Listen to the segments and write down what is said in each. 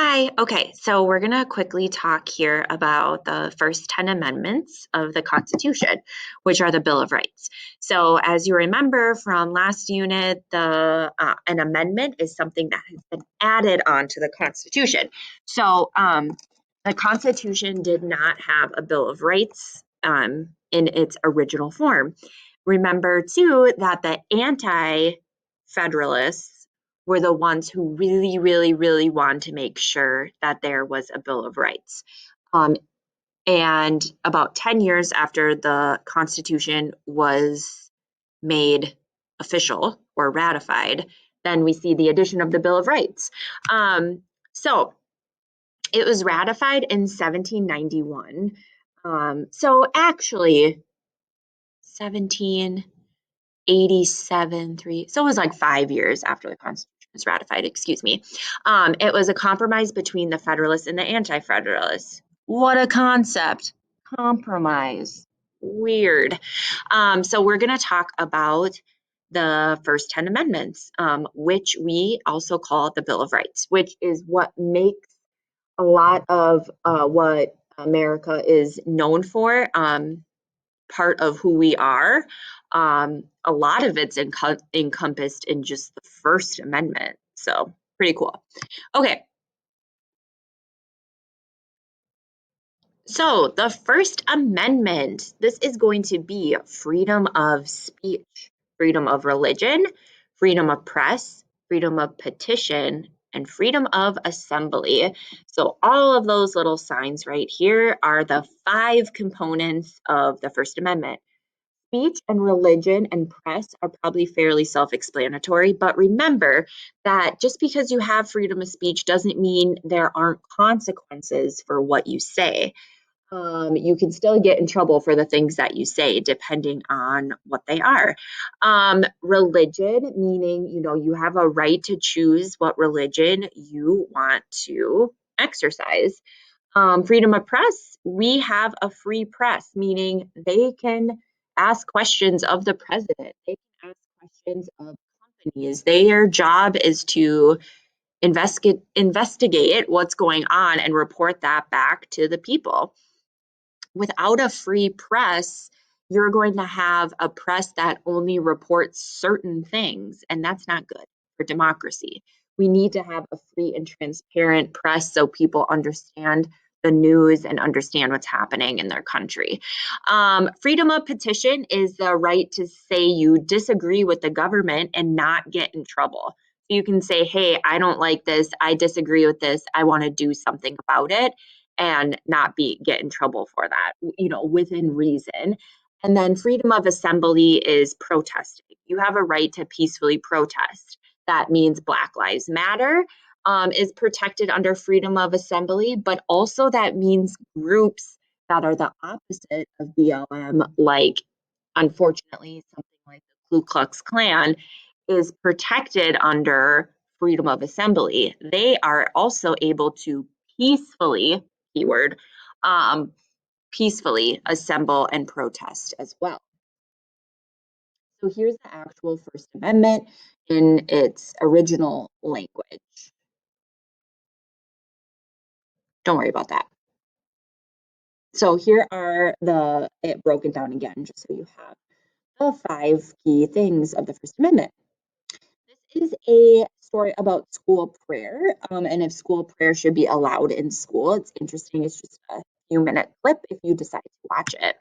Hi. Okay, so we're going to quickly talk here about the first 10 amendments of the Constitution, which are the Bill of Rights. So, as you remember from last unit, an amendment is something that has been added on to the Constitution. So, the Constitution did not have a Bill of Rights in its original form. Remember, too, that the anti-federalists were the ones who really wanted to make sure that there was a Bill of Rights. And about 10 years after the Constitution was made official or ratified, then we see the addition of the Bill of Rights. So it was ratified in 1791. So actually, 1787, so it was like 5 years after the Constitution was ratified, excuse me. It was a compromise between the Federalists and the Anti-Federalists. What a concept. Compromise. Weird. So we're going to talk about the first 10 amendments, which we also call the Bill of Rights, which is what makes a lot of what America is known for. Part of who we are. A lot of it's encompassed in just the First Amendment. So pretty cool. Okay. So the First Amendment, this is going to be freedom of speech, freedom of religion, freedom of press, freedom of petition, and freedom of assembly. So all of those little signs right here are the 5 components of the First Amendment. Speech and religion and press are probably fairly self-explanatory, but remember that just because you have freedom of speech doesn't mean there aren't consequences for what you say. You can still get in trouble for the things that you say, depending on what they are. Religion, meaning, you have a right to choose what religion you want to exercise. Freedom of press, we have a free press, meaning they can ask questions of the president. They can ask questions of companies. Their job is to investigate what's going on and report that back to the people. Without a free press, you're going to have a press that only reports certain things, and that's not good for democracy. We need to have a free and transparent press so people understand the news and understand what's happening in their country. Freedom of petition is the right to say you disagree with the government and not get in trouble. You can say, hey, I don't like this, I disagree with this, I want to do something about it, and not get in trouble for that, within reason. And then freedom of assembly is protesting. You have a right to peacefully protest. That means Black Lives Matter is protected under freedom of assembly, but also that means groups that are the opposite of BLM, like unfortunately something like the Ku Klux Klan, is protected under freedom of assembly. They are also able to peacefully, keyword, peacefully assemble and protest as well. So here's the actual First Amendment in its original language. Don't worry about that. So here are it broken down again, just so you have the 5 key things of the First Amendment. This is a story about school prayer, and if school prayer should be allowed in school. It's interesting. It's just a few-minute clip if you decide to watch it.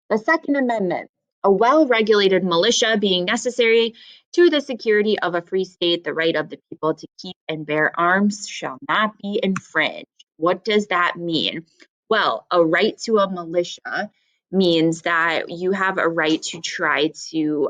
The Second Amendment, a well-regulated militia being necessary to the security of a free state, the right of the people to keep and bear arms shall not be infringed. What does that mean? Well, a right to a militia means that you have a right to try to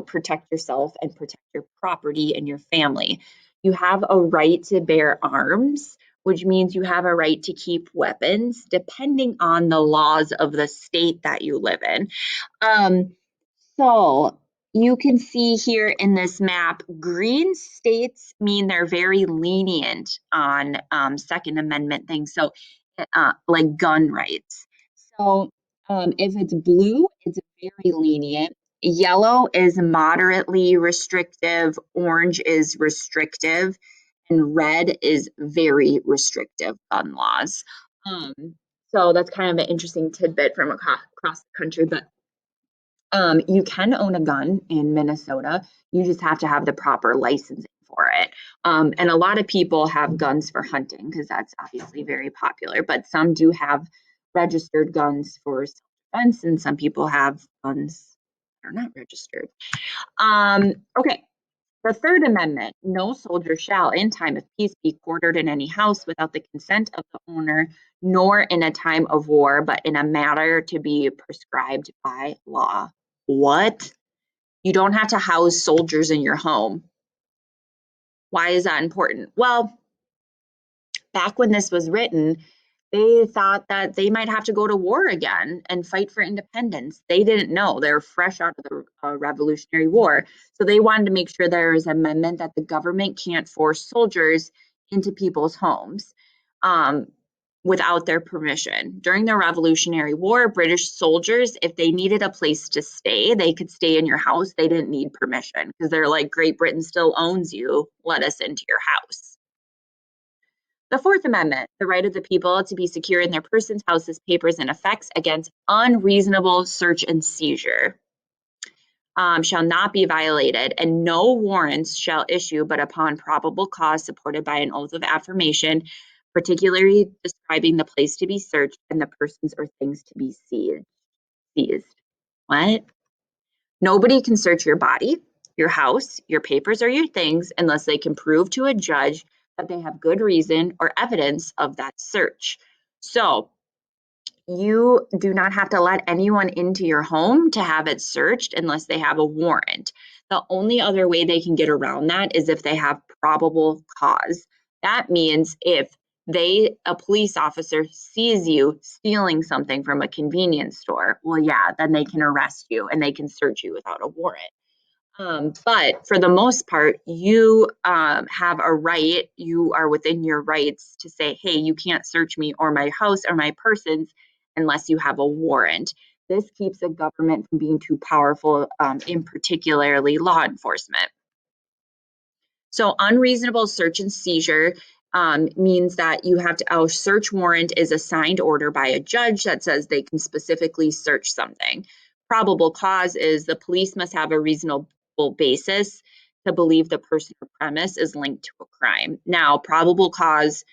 protect yourself and protect your property and your family. You have a right to bear arms, which means you have a right to keep weapons depending on the laws of the state that you live in. So you can see here in this map, green states mean they're very lenient on Second Amendment things, so like gun rights. So if it's blue, it's very lenient. Yellow is moderately restrictive, orange is restrictive, and red is very restrictive gun laws. Um, so that's kind of an interesting tidbit from across the country, but you can own a gun in Minnesota. You just have to have the proper licensing for it. And a lot of people have guns for hunting because that's obviously very popular, but some do have registered guns for self-defense, and some people have guns that are not registered. Okay, the Third Amendment, no soldier shall, in time of peace, be quartered in any house without the consent of the owner, nor in a time of war, but in a manner to be prescribed by law. What? You don't have to house soldiers in your home. Why is that important? Well, back when this was written, they thought that they might have to go to war again and fight for independence. They didn't know. They were fresh out of the Revolutionary War. So they wanted to make sure there was an amendment that the government can't force soldiers into people's homes without their permission. During the Revolutionary War, British soldiers, if they needed a place to stay, they could stay in your house. They didn't need permission because they're like, Great Britain still owns you. Let us into your house. The Fourth Amendment, the right of the people to be secure in their persons, houses, papers, and effects against unreasonable search and seizure, shall not be violated, and no warrants shall issue but upon probable cause supported by an oath of affirmation, particularly describing the place to be searched and the persons or things to be seized. What? Nobody can search your body, your house, your papers, or your things unless they can prove to a judge that they have good reason or evidence of that search. So you do not have to let anyone into your home to have it searched unless they have a warrant. The only other way they can get around that is if they have probable cause. That means if a police officer sees you stealing something from a convenience store, well, yeah, then they can arrest you and they can search you without a warrant. But for the most part, you have a right, you are within your rights to say, hey, you can't search me or my house or my persons unless you have a warrant. This keeps the government from being too powerful, in particularly law enforcement. So unreasonable search and seizure means that you have to, a search warrant is a signed order by a judge that says they can specifically search something. Probable cause is the police must have a reasonable basis to believe the person or premise is linked to a crime. Now, probable cause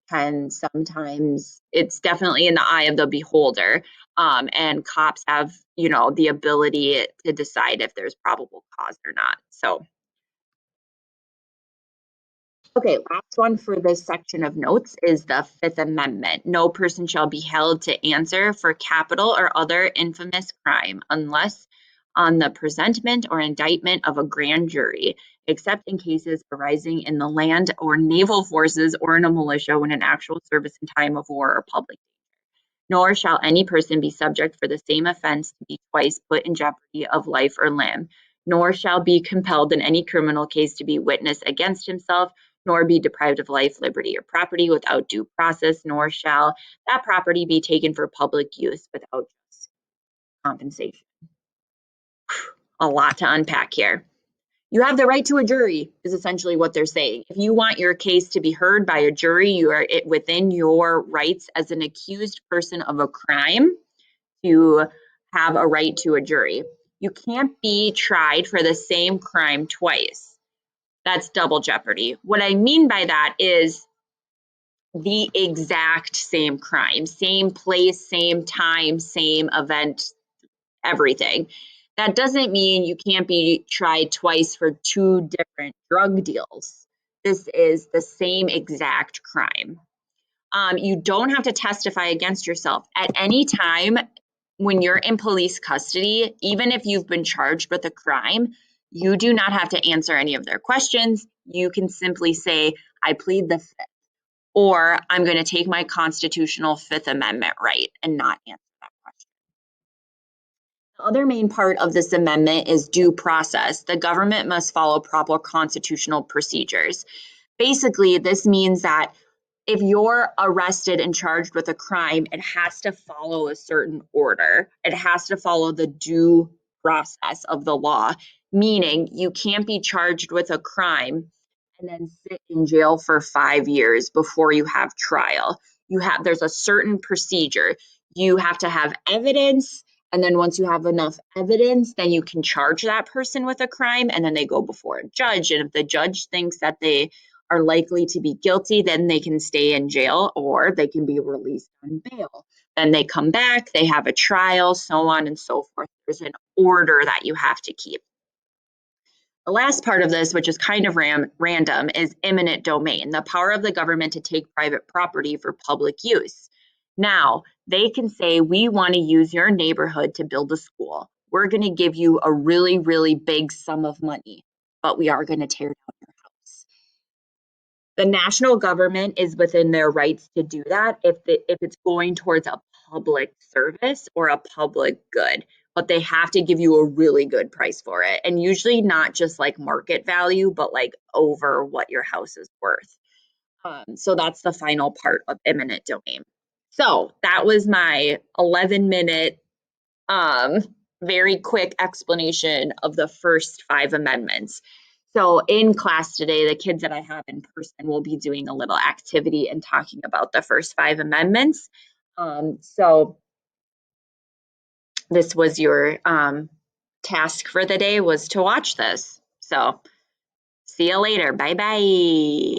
can sometimes, it's definitely in the eye of the beholder, and cops have, the ability to decide if there's probable cause or not. So okay, last one for this section of notes is the Fifth Amendment. No person shall be held to answer for capital or other infamous crime unless on the presentment or indictment of a grand jury, except in cases arising in the land or naval forces or in a militia when in actual service in time of war or public. Nor shall any person be subject for the same offense to be twice put in jeopardy of life or limb, nor shall be compelled in any criminal case to be witness against himself, nor be deprived of life, liberty, or property without due process, nor shall that property be taken for public use without just compensation. A lot to unpack here. You have the right to a jury, is essentially what they're saying. If you want your case to be heard by a jury, you are within your rights as an accused person of a crime to have a right to a jury. You can't be tried for the same crime twice. That's double jeopardy. What I mean by that is the exact same crime, same place, same time, same event, everything. That doesn't mean you can't be tried twice for two different drug deals. This is the same exact crime. You don't have to testify against yourself. At any time when you're in police custody, even if you've been charged with a crime, you do not have to answer any of their questions. You can simply say, I plead the Fifth, or I'm going to take my constitutional Fifth Amendment right and not answer that question. The other main part of this amendment is due process. The government must follow proper constitutional procedures. Basically, this means that if you're arrested and charged with a crime, it has to follow a certain order. It has to follow the due process of the law, meaning you can't be charged with a crime and then sit in jail for 5 years before you have trial. There's a certain procedure. You have to have evidence, and then once you have enough evidence, then you can charge that person with a crime, and then they go before a judge. And if the judge thinks that they are likely to be guilty, then they can stay in jail or they can be released on bail. Then they come back, they have a trial, so on and so forth. There's an order that you have to keep. The last part of this, which is kind of random, is eminent domain, the power of the government to take private property for public use. Now, they can say, we want to use your neighborhood to build a school. We're going to give you a really, really big sum of money, but we are going to tear down your house. The national government is within their rights to do that if it's going towards a public service or a public good, but they have to give you a really good price for it. And usually not just like market value, but like over what your house is worth. So that's the final part of eminent domain. So that was my 11-minute, um, very quick explanation of the first 5 amendments. So in class today, the kids that I have in person will be doing a little activity and talking about the first 5 amendments. So this was your task for the day, was to watch this. So see you later. Bye-bye.